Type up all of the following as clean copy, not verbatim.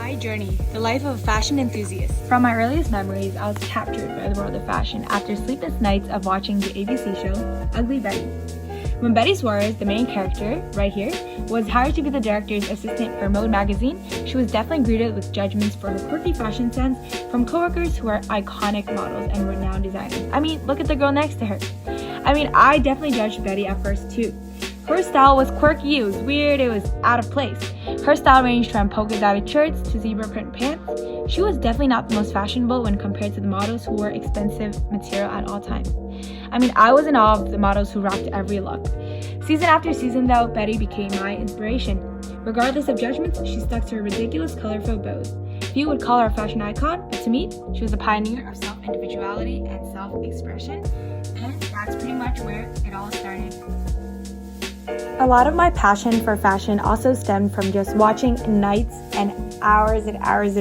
My journey, the life of a fashion enthusiast. From my earliest memories, I was captured by the world of fashion after sleepless nights of watching the ABC show, Ugly Betty. When Betty Suarez, the main character, right here, was hired to be the director's assistant for Mode magazine, she was definitely greeted with judgments for her quirky fashion sense from coworkers who are iconic models and renowned designers. I mean, look at the girl next to her. I definitely judged Betty at first too. Her style was quirky, it was weird, it was out of place. Her style ranged from polka-dotted shirts to zebra print pants. She was definitely not the most fashionable when compared to the models who wore expensive material at all times. I was in awe of the models who rocked every look. Season after season though, Betty became my inspiration. Regardless of judgments, she stuck to her ridiculous colorful bows. Few would call her a fashion icon, but to me, she was a pioneer of self-individuality and self-expression, and that's pretty much where it all started. A lot of my passion for fashion also stemmed from just watching nights and hours of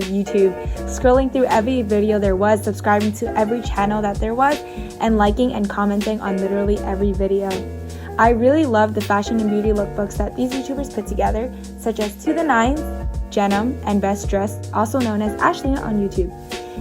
YouTube, scrolling through every video there was, subscribing to every channel that there was, and liking and commenting on literally every video. I really love the fashion and beauty lookbooks that these YouTubers put together, such as To The Nines, Jenum, and Best Dressed, also known as Ashley on YouTube.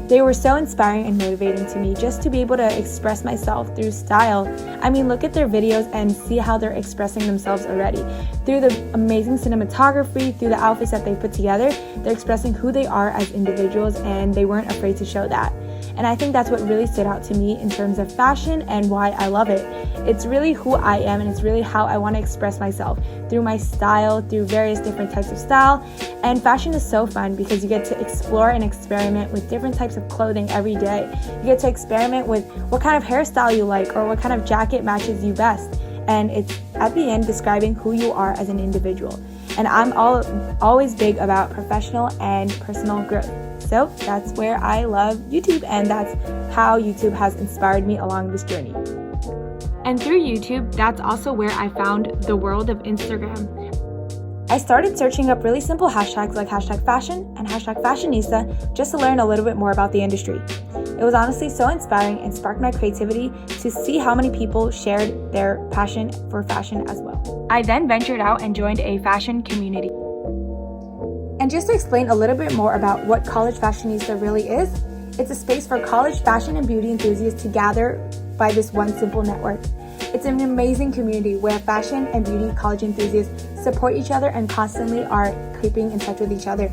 They were so inspiring and motivating to me just to be able to express myself through style. Look at their videos and see how they're expressing themselves already. Through the amazing cinematography, through the outfits that they put together, they're expressing who they are as individuals, and they weren't afraid to show that. And I think that's what really stood out to me in terms of fashion and why I love it. It's really who I am, and it's really how I want to express myself through my style, through various different types of style. And fashion is so fun because you get to explore and experiment with different types of clothing every day. You get to experiment with what kind of hairstyle you like or what kind of jacket matches you best. And it's at the end describing who you are as an individual. And I'm always big about professional and personal growth. So that's where I love YouTube, and that's how YouTube has inspired me along this journey. And through YouTube, that's also where I found the world of Instagram. I started searching up really simple hashtags like #fashion and #fashionista just to learn a little bit more about the industry. It was honestly so inspiring and sparked my creativity to see how many people shared their passion for fashion as well. I then ventured out and joined a fashion community. And just to explain a little bit more about what College Fashionista really is, it's a space for college fashion and beauty enthusiasts to gather by this one simple network. It's an amazing community where fashion and beauty college enthusiasts support each other and constantly are keeping in touch with each other.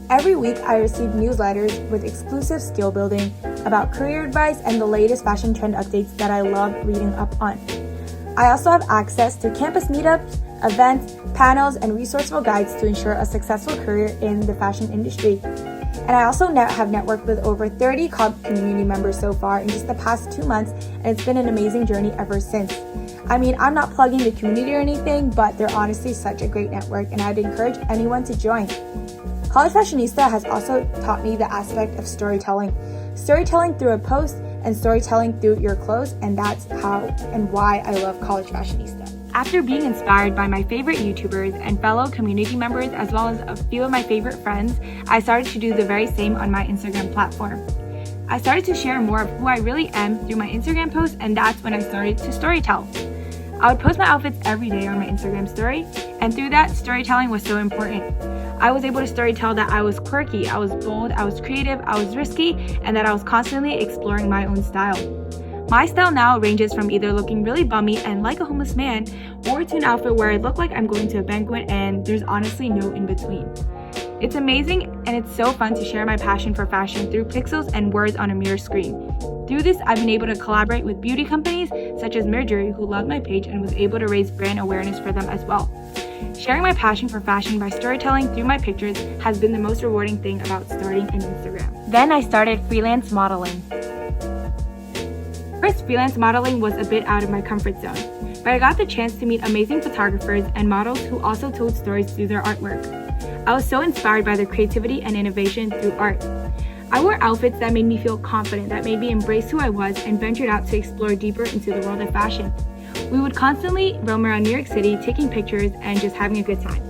Every week, I receive newsletters with exclusive skill building about career advice and the latest fashion trend updates that I love reading up on. I also have access to campus meetups, events, panels, and resourceful guides to ensure a successful career in the fashion industry. And I also have networked with over 30 community members so far in just the past 2 months, and it's been an amazing journey ever since. I'm not plugging the community or anything, but they're honestly such a great network, and I'd encourage anyone to join. College Fashionista has also taught me the aspect of storytelling. Storytelling through a post and storytelling through your clothes, and that's how and why I love College Fashionista. After being inspired by my favorite YouTubers and fellow community members, as well as a few of my favorite friends, I started to do the very same on my Instagram platform. I started to share more of who I really am through my Instagram posts, and that's when I started to storytell. I would post my outfits every day on my Instagram story, and through that, storytelling was so important. I was able to storytell that I was quirky, I was bold, I was creative, I was risky, and that I was constantly exploring my own style. My style now ranges from either looking really bummy and like a homeless man, or to an outfit where I look like I'm going to a banquet and there's honestly no in between. It's amazing, and it's so fun to share my passion for fashion through pixels and words on a mirror screen. Through this, I've been able to collaborate with beauty companies such as Murgery, who loved my page and was able to raise brand awareness for them as well. Sharing my passion for fashion by storytelling through my pictures has been the most rewarding thing about starting an Instagram. Then I started freelance modeling. First, freelance modeling was a bit out of my comfort zone, but I got the chance to meet amazing photographers and models who also told stories through their artwork. I was so inspired by their creativity and innovation through art. I wore outfits that made me feel confident, that made me embrace who I was, and ventured out to explore deeper into the world of fashion. We would constantly roam around New York City, taking pictures and just having a good time.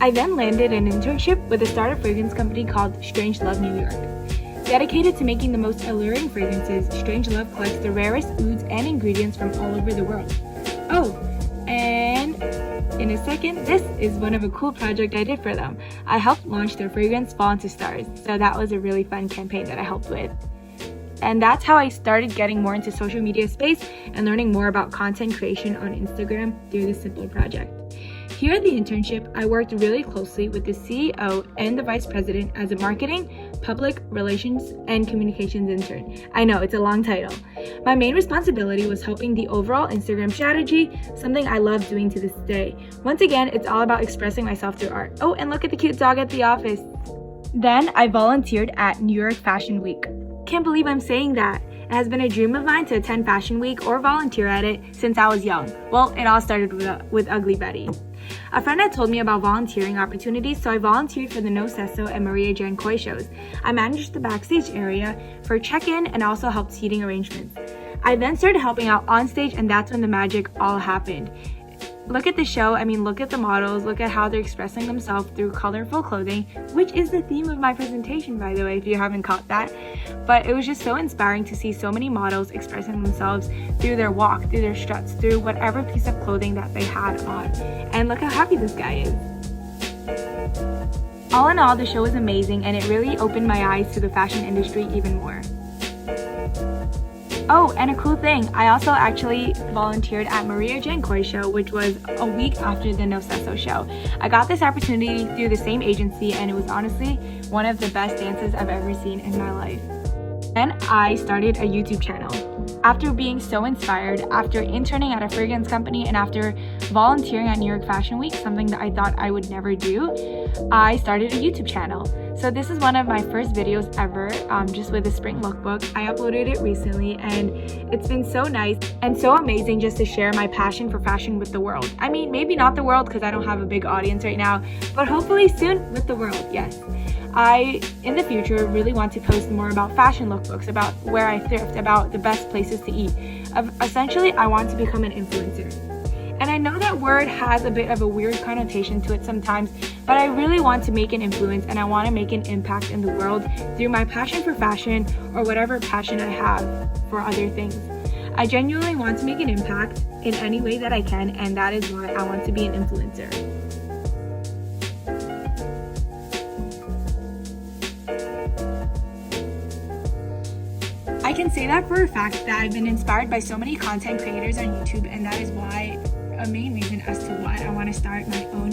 I then landed an internship with a startup fragrance company called Strange Love New York. Dedicated to making the most alluring fragrances, Strange Love collects the rarest ouds and ingredients from all over the world. Oh, and in a second, this is one of a cool project I did for them. I helped launch their fragrance Fall into Stars, so that was a really fun campaign that I helped with. And that's how I started getting more into social media space and learning more about content creation on Instagram through this simple project. Here at the internship, I worked really closely with the CEO and the vice president as a marketing, public relations, and communications intern. I know, it's a long title. My main responsibility was helping the overall Instagram strategy, something I love doing to this day. Once again, it's all about expressing myself through art. Oh, and look at the cute dog at the office. Then I volunteered at New York Fashion Week. Can't believe I'm saying that. It has been a dream of mine to attend Fashion Week or volunteer at it since I was young. Well, it all started with Ugly Betty. A friend had told me about volunteering opportunities, so I volunteered for the No Sesso and Maria Jan Coy shows. I managed the backstage area for check-in and also helped seating arrangements. I then started helping out on stage, and that's when the magic all happened. Look at the show, look at the models, look at how they're expressing themselves through colorful clothing, which is the theme of my presentation, by the way, if you haven't caught that. But it was just so inspiring to see so many models expressing themselves through their walk, through their struts, through whatever piece of clothing that they had on. And look how happy this guy is. All in all, the show was amazing, and it really opened my eyes to the fashion industry even more. Oh, and a cool thing, I also actually volunteered at Maria Jan Coy show, which was a week after the No Sesso show. I got this opportunity through the same agency, and it was honestly one of the best dances I've ever seen in my life. Then I started a YouTube channel. After being so inspired, after interning at a fragrance company, and after volunteering at New York Fashion Week, something that I thought I would never do, I started a YouTube channel. So this is one of my first videos ever, just with the spring lookbook. I uploaded it recently, and it's been so nice and so amazing just to share my passion for fashion with the world. Maybe not the world because I don't have a big audience right now, but hopefully soon with the world, yes. I, in the future, really want to post more about fashion lookbooks, about where I thrift, about the best places to eat. Essentially, I want to become an influencer. And I know that word has a bit of a weird connotation to it sometimes, but I really want to make an influence, and I want to make an impact in the world through my passion for fashion or whatever passion I have for other things. I genuinely want to make an impact in any way that I can, and that is why I want to be an influencer. I can say that for a fact that I've been inspired by so many content creators on YouTube, and that is why a main reason as to why I want to start my own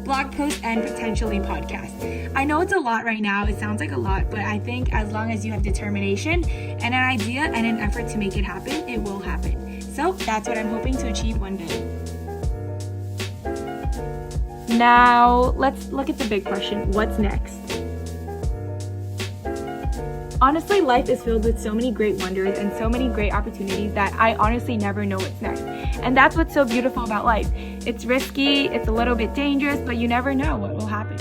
blog post and potentially podcast. I know it's a lot right now, it sounds like a lot, but I think as long as you have determination and an idea and an effort to make it happen, it will happen. So that's what I'm hoping to achieve one day. Now, let's look at the big question, what's next? Honestly, life is filled with so many great wonders and so many great opportunities that I honestly never know what's next. And that's what's so beautiful about life. It's risky, it's a little bit dangerous, but you never know what will happen.